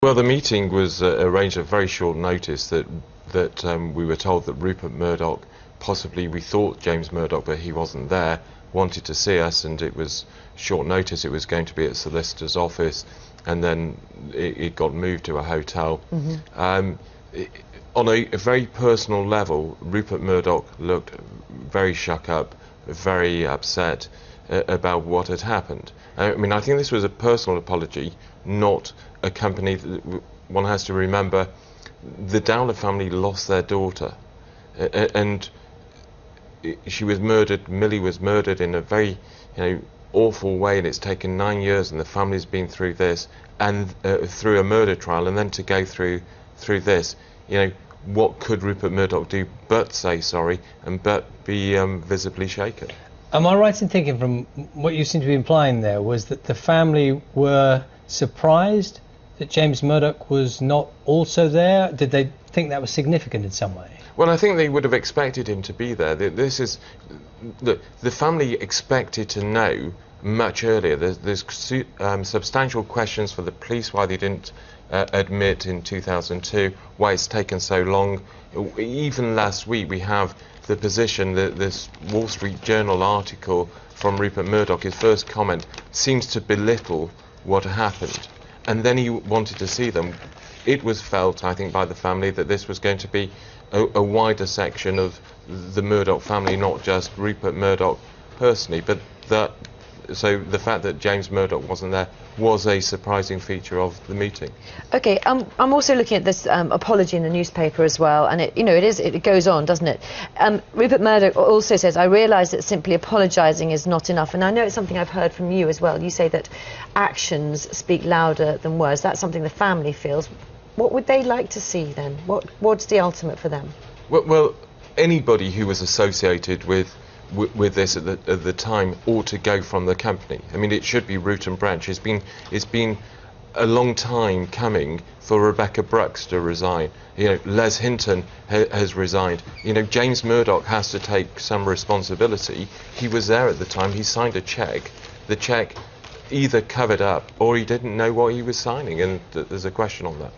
Well, the meeting was arranged at very short notice. That we were told that Rupert Murdoch, possibly we thought James Murdoch, but he wasn't there, wanted to see us, and it was short notice. It was going to be at solicitor's office, and then it got moved to a hotel. On a very personal level, Rupert Murdoch looked very shook up, very upset about what had happened. I mean, I think this was a personal apology, not a company. One has to remember the Dowler family lost their daughter, and she was murdered. Millie was murdered in a very, awful way, and it's taken 9 years, and the family's been through this, and through a murder trial, and then to go through this. What could Rupert Murdoch do but say sorry and but be visibly shaken? Am I right in thinking, from what you seem to be implying there, was that the family were surprised that James Murdoch was not also there? Did they think that was significant in some way? Well, I think they would have expected him to be there. This is the family expected to know much earlier. There's substantial questions for the police why they didn't admit in 2002, why it's taken so long. Even last week we have the position that this Wall Street Journal article from Rupert Murdoch, his first comment, seems to belittle what happened, and then he wanted to see them. It was felt, I think, by the family that this was going to be a wider section of the Murdoch family, not just Rupert Murdoch personally, but so the fact that James Murdoch wasn't there was a surprising feature of the meeting. Okay, I'm also looking at this apology in the newspaper as well, and it goes on, doesn't it? Rupert Murdoch also says, "I realise that simply apologising is not enough," and I know it's something I've heard from you as well. You say that actions speak louder than words. That's something the family feels. What would they like to see then? What's the ultimate for them? Well, anybody who was associated with this at the time ought to go from the company. I mean, it should be root and branch. It's been a long time coming for Rebecca Brooks to resign. Les Hinton has resigned. James Murdoch has to take some responsibility. He was there at the time. He signed a cheque. The cheque either covered up or he didn't know what he was signing, and there's a question on that.